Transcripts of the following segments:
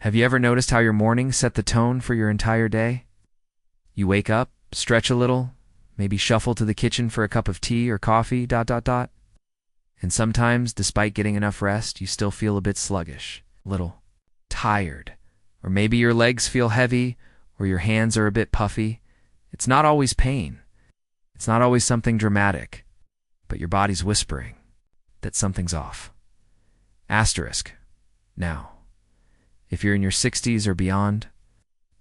Have you ever noticed how your mornings set the tone for your entire day? You wake up, stretch a little, maybe shuffle to the kitchen for a cup of tea or coffee, And sometimes, despite getting enough rest, you still feel a bit sluggish, a little tired. Or maybe your legs feel heavy, or your hands are a bit puffy. It's not always pain. It's not always something dramatic, but your body's whispering that something's off. Asterisk. Now, if you're in your 60s or beyond,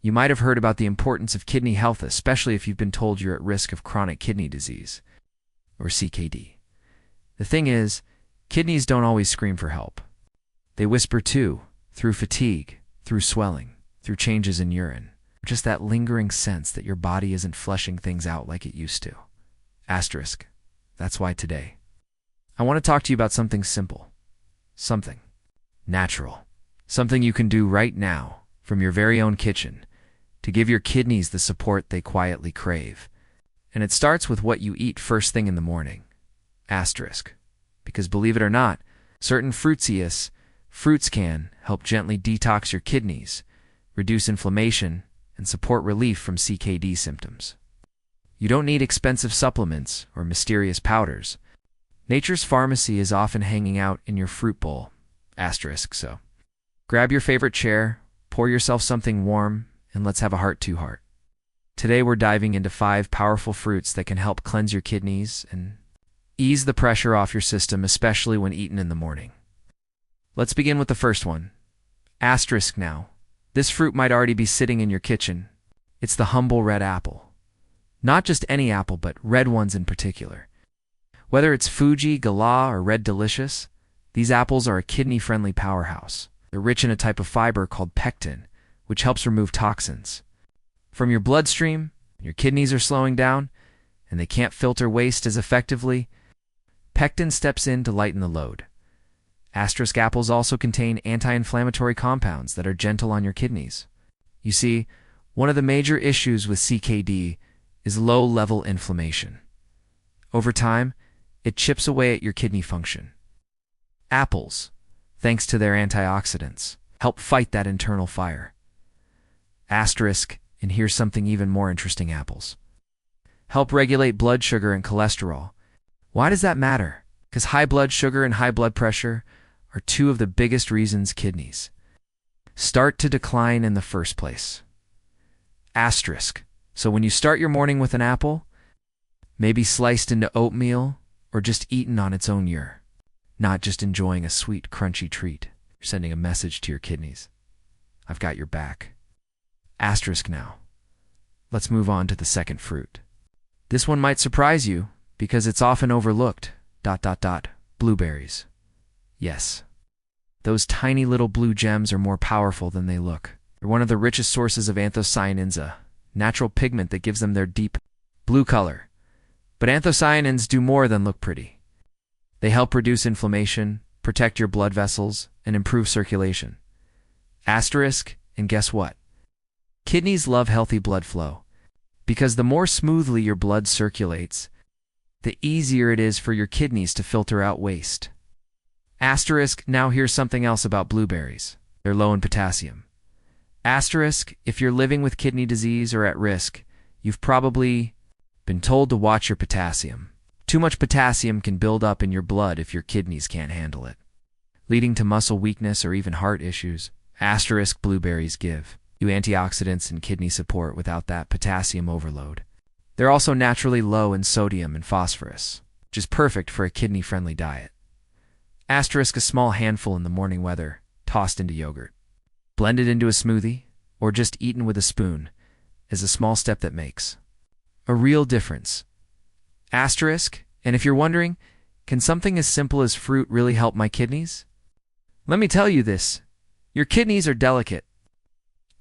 you might have heard about the importance of kidney health, especially if you've been told you're at risk of chronic kidney disease, or CKD. The thing is, kidneys don't always scream for help. They whisper too, through fatigue, through swelling, through changes in urine, just that lingering sense that your body isn't flushing things out like it used to. Asterisk. That's why today, I want to talk to you about something simple, something natural, something you can do right now from your very own kitchen to give your kidneys the support they quietly crave. And it starts with what you eat first thing in the morning. Asterisk. Because believe it or not, certain fruits can help gently detox your kidneys, reduce inflammation, and support relief from CKD symptoms. You don't need expensive supplements or mysterious powders. Nature's pharmacy is often hanging out in your fruit bowl. Asterisk. So grab your favorite chair, pour yourself something warm, and let's have a heart-to-heart. Today we're diving into 5 powerful fruits that can help cleanse your kidneys and ease the pressure off your system, especially when eaten in the morning. Let's begin with the first one. Asterisk now. This fruit might already be sitting in your kitchen. It's the humble red apple. Not just any apple, but red ones in particular. Whether it's Fuji, Gala, or Red Delicious, these apples are a kidney-friendly powerhouse. They're rich in a type of fiber called pectin, which helps remove toxins from your bloodstream. Your kidneys are slowing down, and they can't filter waste as effectively. Pectin steps in to lighten the load. Asterisk apples also contain anti-inflammatory compounds that are gentle on your kidneys. You see, one of the major issues with CKD is low-level inflammation. Over time, it chips away at your kidney function. Apples, thanks to their antioxidants, help fight that internal fire. Asterisk, and here's something even more interesting: apples help regulate blood sugar and cholesterol. Why does that matter? Because high blood sugar and high blood pressure are 2 of the biggest reasons kidneys start to decline in the first place. Asterisk. So when you start your morning with an apple, maybe sliced into oatmeal or just eaten on its own, you're not just enjoying a sweet, crunchy treat. You're sending a message to your kidneys. I've got your back. Asterisk now. Let's move on to the second fruit. This one might surprise you because it's often overlooked. Blueberries. Yes. Those tiny little blue gems are more powerful than they look. They're one of the richest sources of anthocyanins, a natural pigment that gives them their deep blue color. But anthocyanins do more than look pretty. They help reduce inflammation, protect your blood vessels, and improve circulation. Asterisk, and guess what? Kidneys love healthy blood flow, because the more smoothly your blood circulates, the easier it is for your kidneys to filter out waste. Asterisk, now here's something else about blueberries. They're low in potassium. Asterisk, if you're living with kidney disease or at risk, you've probably been told to watch your potassium. Too much potassium can build up in your blood if your kidneys can't handle it, leading to muscle weakness or even heart issues. Asterisk, blueberries give you antioxidants and kidney support without that potassium overload. They're also naturally low in sodium and phosphorus, which is perfect for a kidney-friendly diet. Asterisk, a small handful in the morning weather, tossed into yogurt, blended into a smoothie, or just eaten with a spoon, is a small step that makes a real difference. Asterisk, and if you're wondering, can something as simple as fruit really help my kidneys? Let me tell you this. Your kidneys are delicate,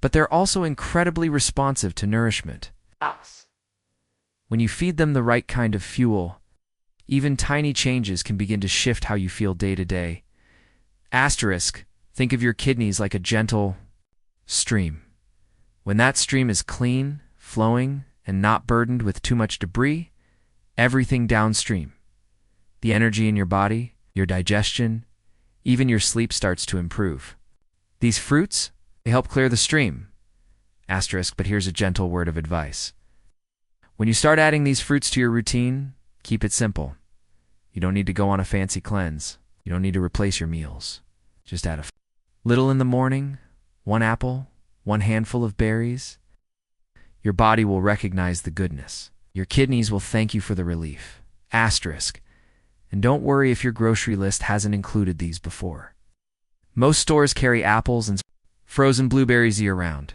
but they're also incredibly responsive to nourishment. When you feed them the right kind of fuel, even tiny changes can begin to shift how you feel day to day. Asterisk, think of your kidneys like a gentle stream. When that stream is clean, flowing, and not burdened with too much debris, everything downstream, the energy in your body, your digestion, even your sleep starts to improve. These fruits, They help clear the stream. Asterisk, but here's a gentle word of advice. When you start adding these fruits to your routine, keep it simple. You don't need to go on a fancy cleanse. You don't need to replace your meals. Just add a little in the morning, 1 apple, 1 handful of berries. Your body will recognize the goodness. Your kidneys will thank you for the relief. Asterisk. And don't worry if your grocery list hasn't included these before. Most stores carry apples and frozen blueberries year-round.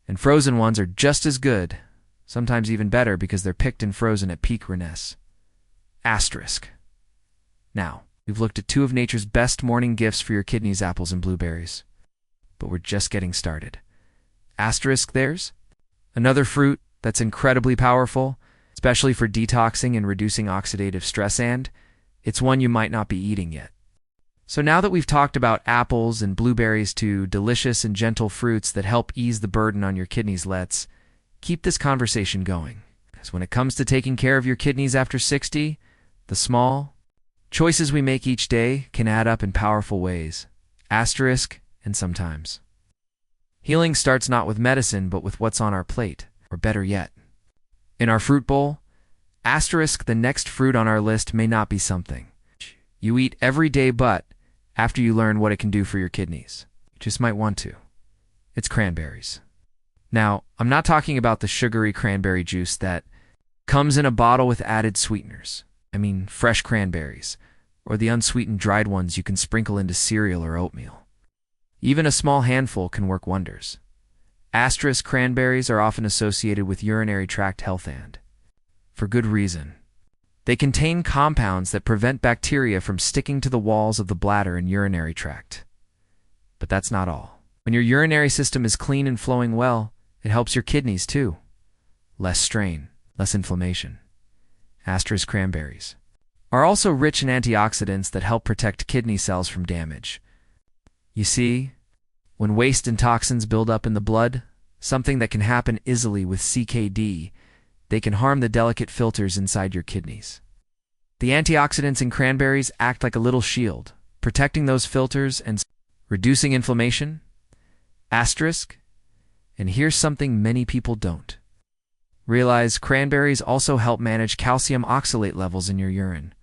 And frozen ones are just as good, sometimes even better because they're picked and frozen at peak freshness. Asterisk. Now, we've looked at 2 of nature's best morning gifts for your kidneys, apples and blueberries. But we're just getting started. Asterisk, there's another fruit that's incredibly powerful, especially for detoxing and reducing oxidative stress, and it's one you might not be eating yet. So now that we've talked about apples and blueberries, 2 delicious and gentle fruits that help ease the burden on your kidneys, let's keep this conversation going. Because when it comes to taking care of your kidneys after 60, the small choices we make each day can add up in powerful ways. Asterisk, and sometimes. Healing starts not with medicine, but with what's on our plate, or better yet, in our fruit bowl. Asterisk, the next fruit on our list may not be something you eat every day, but after you learn what it can do for your kidneys, you just might want to. It's cranberries. Now, I'm not talking about the sugary cranberry juice that comes in a bottle with added sweeteners. I mean fresh cranberries, or the unsweetened dried ones you can sprinkle into cereal or oatmeal. Even a small handful can work wonders. Asterisk, cranberries are often associated with urinary tract health, and for good reason. They contain compounds that prevent bacteria from sticking to the walls of the bladder and urinary tract. But that's not all. When your urinary system is clean and flowing well, it helps your kidneys too. Less strain, less inflammation. Asterisk, cranberries are also rich in antioxidants that help protect kidney cells from damage. You see, when waste and toxins build up in the blood, something that can happen easily with CKD, they can harm the delicate filters inside your kidneys. The antioxidants in cranberries act like a little shield, protecting those filters and reducing inflammation. Asterisk, and here's something many people don't realize: cranberries also help manage calcium oxalate levels in your urine.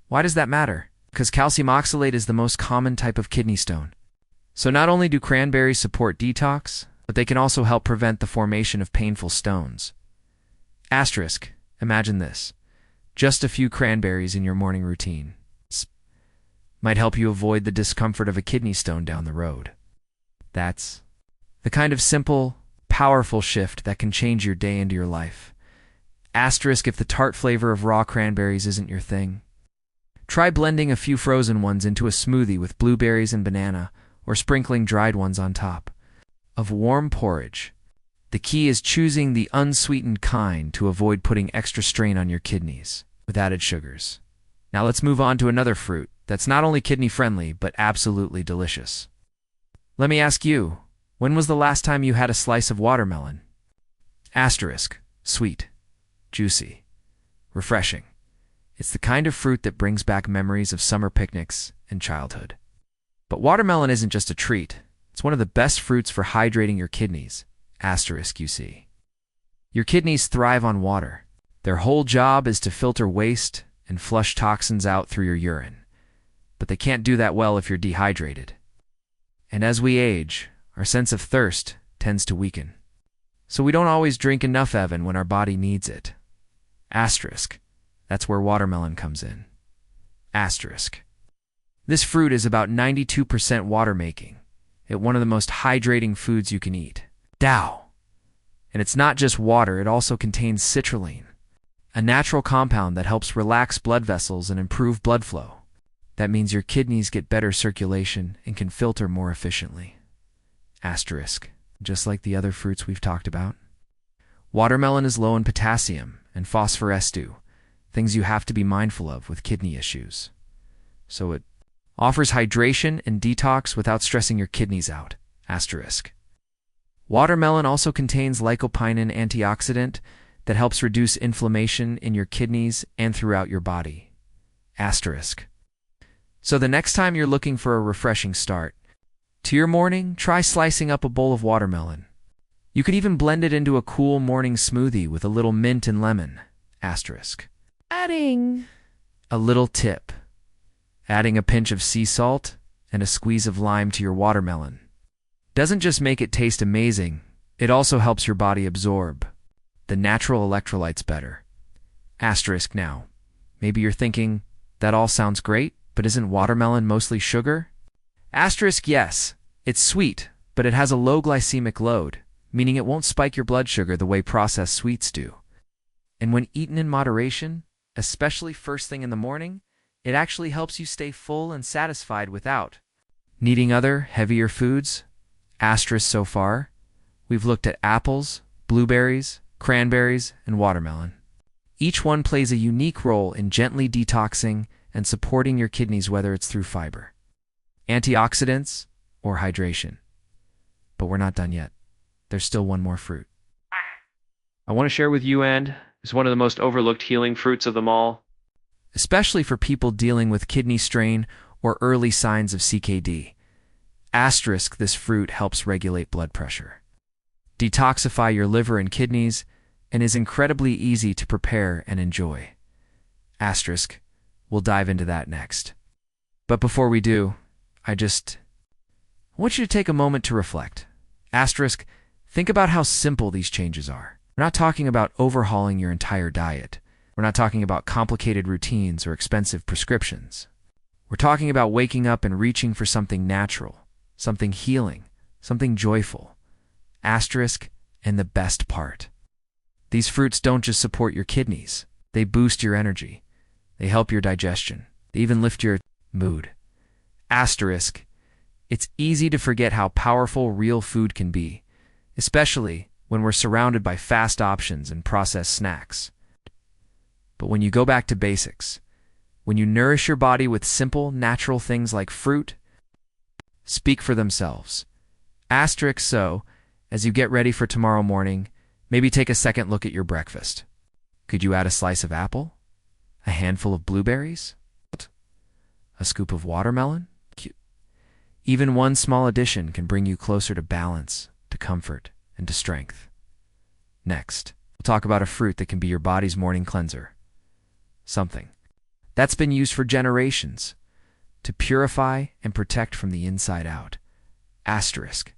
Why does that matter? Because calcium oxalate is the most common type of kidney stone. So not only do cranberries support detox, but they can also help prevent the formation of painful stones. Asterisk, imagine this. Just a few cranberries in your morning routine might help you avoid the discomfort of a kidney stone down the road. That's the kind of simple, powerful shift that can change your day and your life. Asterisk, if the tart flavor of raw cranberries isn't your thing, try blending a few frozen ones into a smoothie with blueberries and banana, or sprinkling dried ones on top of warm porridge. The key is choosing the unsweetened kind to avoid putting extra strain on your kidneys with added sugars. Now let's move on to another fruit that's not only kidney-friendly, but absolutely delicious. Let me ask you, when was the last time you had a slice of watermelon? Asterisk, sweet, juicy, refreshing. It's the kind of fruit that brings back memories of summer picnics and childhood. But watermelon isn't just a treat. It's one of the best fruits for hydrating your kidneys. Asterisk, you see. Your kidneys thrive on water. Their whole job is to filter waste and flush toxins out through your urine. But they can't do that well if you're dehydrated. And as we age, our sense of thirst tends to weaken. So we don't always drink enough Evan when our body needs it. Asterisk, that's where watermelon comes in. Asterisk. This fruit is about 92% water making. It's one of the most hydrating foods you can eat. Dow. And it's not just water, it also contains citrulline, a natural compound that helps relax blood vessels and improve blood flow. That means your kidneys get better circulation and can filter more efficiently. Asterisk, just like the other fruits we've talked about. Watermelon is low in potassium and phosphorus too, things you have to be mindful of with kidney issues. So it offers hydration and detox without stressing your kidneys out. Asterisk. Watermelon also contains lycopene, an antioxidant that helps reduce inflammation in your kidneys and throughout your body. Asterisk. So the next time you're looking for a refreshing start, To your morning, try slicing up a bowl of watermelon. You could even blend it into a cool morning smoothie with a little mint and lemon. Asterisk. Adding a little tip. Adding a pinch of sea salt and a squeeze of lime to your watermelon doesn't just make it taste amazing, it also helps your body absorb the natural electrolytes better. Asterisk now. Maybe you're thinking, that all sounds great, but isn't watermelon mostly sugar? Asterisk yes, it's sweet, but it has a low glycemic load, meaning it won't spike your blood sugar the way processed sweets do. And when eaten in moderation, especially first thing in the morning, it actually helps you stay full and satisfied without needing other, heavier foods. Asterisk so far, we've looked at apples, blueberries, cranberries, and watermelon. Each one plays a unique role in gently detoxing and supporting your kidneys, whether it's through fiber, antioxidants, or hydration. But we're not done yet. There's still one more fruit I want to share with you, and is one of the most overlooked healing fruits of them all, especially for people dealing with kidney strain or early signs of CKD. Asterisk, this fruit helps regulate blood pressure, detoxify your liver and kidneys, and is incredibly easy to prepare and enjoy. Asterisk, we'll dive into that next. But before we do, I want you to take a moment to reflect. Asterisk, think about how simple these changes are. We're not talking about overhauling your entire diet. We're not talking about complicated routines or expensive prescriptions. We're talking about waking up and reaching for something natural, something healing, something joyful. Asterisk, and the best part. These fruits don't just support your kidneys. They boost your energy. They help your digestion. They even lift your mood. Asterisk, it's easy to forget how powerful real food can be, especially when we're surrounded by fast options and processed snacks. But when you go back to basics, when you nourish your body with simple, natural things like fruit, speak for themselves. Asterisk, so, as you get ready for tomorrow morning, maybe take a second look at your breakfast. Could you add a slice of apple? A handful of blueberries? A scoop of watermelon? Even one small addition can bring you closer to balance, to comfort, and to strength. Next, we'll talk about a fruit that can be your body's morning cleanser. Something that's been used for generations to purify and protect from the inside out. Asterisk.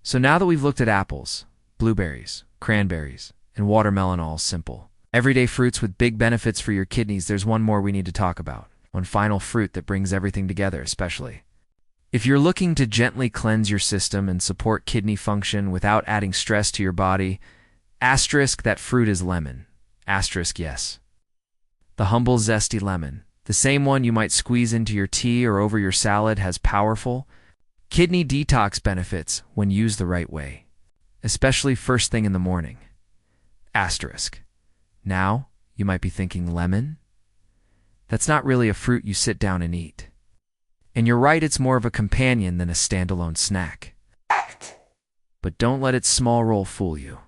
So now that we've looked at apples, blueberries, cranberries, and watermelon, all simple, everyday fruits with big benefits for your kidneys, there's one more we need to talk about. One final fruit that brings everything together, especially if you're looking to gently cleanse your system and support kidney function without adding stress to your body. Asterisk, that fruit is lemon. Asterisk, yes. The humble, zesty lemon, the same one you might squeeze into your tea or over your salad, has powerful kidney detox benefits when used the right way, especially first thing in the morning. Asterisk. Now, you might be thinking, lemon? That's not really a fruit you sit down and eat. And you're right, it's more of a companion than a standalone snack. But don't let its small role fool you.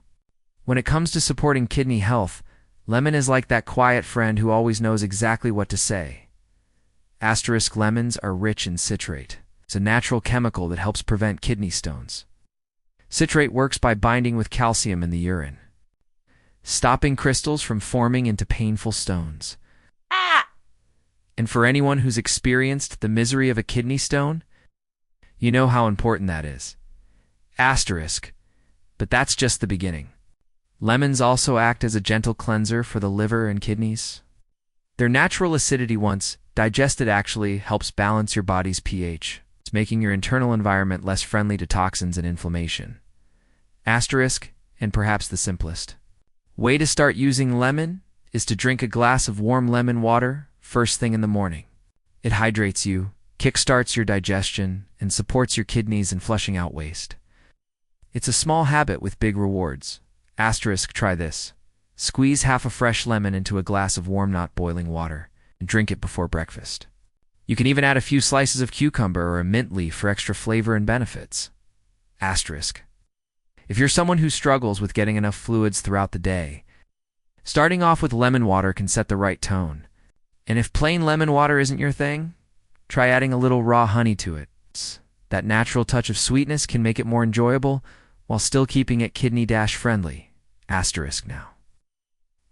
When it comes to supporting kidney health, lemon is like that quiet friend who always knows exactly what to say. Asterisk, lemons are rich in citrate. It's a natural chemical that helps prevent kidney stones. Citrate works by binding with calcium in the urine, stopping crystals from forming into painful stones. And for anyone who's experienced the misery of a kidney stone, you know how important that is. Asterisk, but that's just the beginning. Lemons also act as a gentle cleanser for the liver and kidneys. Their natural acidity, once digested, actually helps balance your body's pH. It's making your internal environment less friendly to toxins and inflammation. Asterisk, and perhaps the simplest way to start using lemon is to drink a glass of warm lemon water first thing in the morning. It hydrates you, kickstarts your digestion, and supports your kidneys in flushing out waste. It's a small habit with big rewards. Asterisk, try this. Squeeze half a fresh lemon into a glass of warm, not boiling water, and drink it before breakfast. You can even add a few slices of cucumber or a mint leaf for extra flavor and benefits. Asterisk. If you're someone who struggles with getting enough fluids throughout the day, starting off with lemon water can set the right tone. And if plain lemon water isn't your thing, try adding a little raw honey to it. That natural touch of sweetness can make it more enjoyable while still keeping it kidney-friendly. Asterisk now.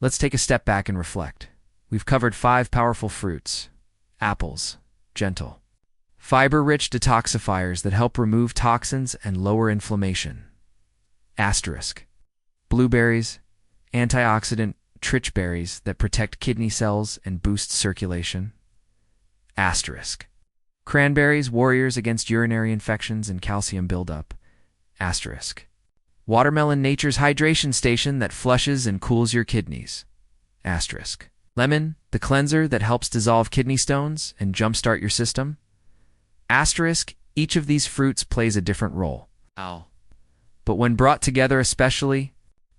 Let's take a step back and reflect. We've covered 5 powerful fruits. Apples, gentle. Fiber-rich detoxifiers that help remove toxins and lower inflammation. Asterisk. Blueberries, antioxidant-rich berries that protect kidney cells and boost circulation. Asterisk. Cranberries, warriors against urinary infections and calcium buildup. Asterisk. Watermelon, nature's hydration station that flushes and cools your kidneys. Asterisk. Lemon, the cleanser that helps dissolve kidney stones and jumpstart your system. Asterisk. Each of these fruits plays a different role. But when brought together, especially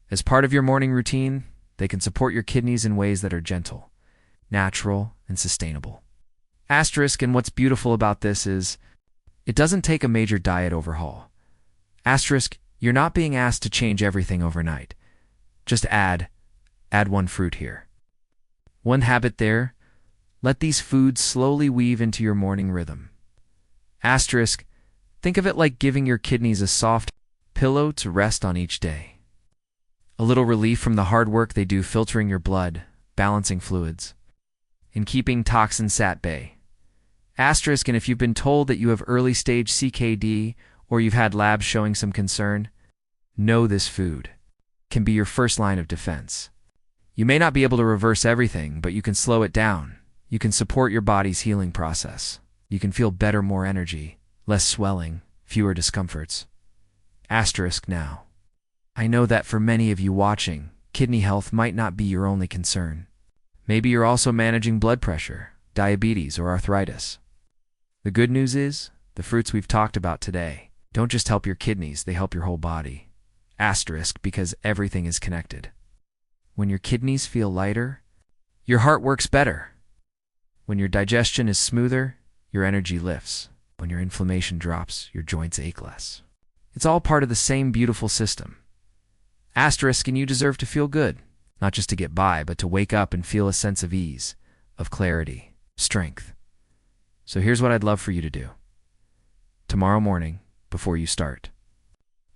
as part of your morning routine, they can support your kidneys in ways that are gentle, natural, and sustainable. Asterisk, and what's beautiful about this is it doesn't take a major diet overhaul. Asterisk, you're not being asked to change everything overnight. Just add 1 fruit here. 1 habit there. Let these foods slowly weave into your morning rhythm. Asterisk, think of it like giving your kidneys a soft pillow to rest on each day. A little relief from the hard work they do filtering your blood, balancing fluids, and keeping toxins at bay. Asterisk, and if you've been told that you have early-stage CKD or you've had labs showing some concern, know this food can be your first line of defense. You may not be able to reverse everything, but you can slow it down. You can support your body's healing process. You can feel better, more energy, less swelling, fewer discomforts. Asterisk now. I know that for many of you watching, kidney health might not be your only concern. Maybe you're also managing blood pressure, diabetes, or arthritis. The good news is, the fruits we've talked about today don't just help your kidneys, they help your whole body. Asterisk, because everything is connected. When your kidneys feel lighter, your heart works better. When your digestion is smoother, your energy lifts. When your inflammation drops, your joints ache less. It's all part of the same beautiful system. Asterisk, and you deserve to feel good, not just to get by, but to wake up and feel a sense of ease, of clarity, strength. So here's what I'd love for you to do. Tomorrow morning, before you start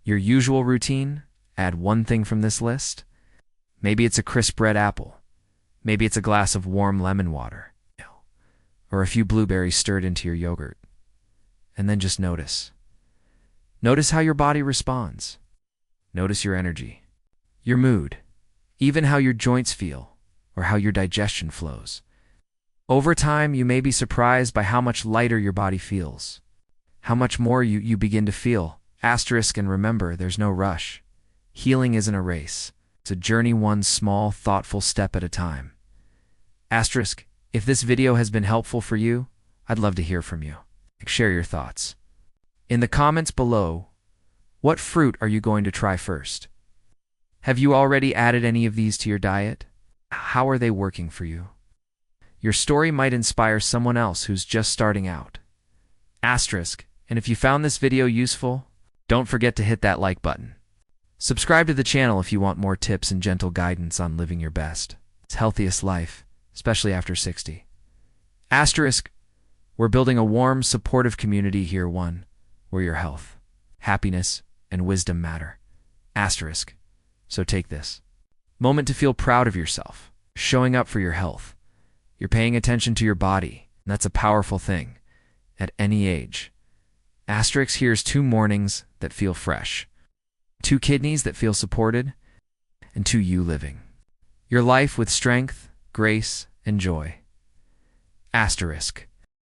your usual routine, add 1 thing from this list. Maybe it's a crisp red apple. Maybe it's a glass of warm lemon water. Or a few blueberries stirred into your yogurt. And then just notice. Notice how your body responds. Notice your energy, your mood, even how your joints feel, or how your digestion flows. Over time, you may be surprised by how much lighter your body feels, how much more you begin to feel. Asterisk, and remember, there's no rush. Healing isn't a race. It's a journey, 1 small, thoughtful step at a time. Asterisk, if this video has been helpful for you, I'd love to hear from you. Share your thoughts. In the comments below, what fruit are you going to try first? Have you already added any of these to your diet? How are they working for you? Your story might inspire someone else who's just starting out. Asterisk, and if you found this video useful, don't forget to hit that like button. Subscribe to the channel if you want more tips and gentle guidance on living your best, healthiest life, especially after 60. Asterisk, we're building a warm, supportive community here, one where your health, happiness, and wisdom matter. Asterisk, so take this moment to feel proud of yourself, showing up for your health. You're paying attention to your body, and that's a powerful thing, at any age. Asterisk, here's 2 mornings that feel fresh, 2 kidneys that feel supported, and 2 you living your life with strength, grace, and joy. Asterisk.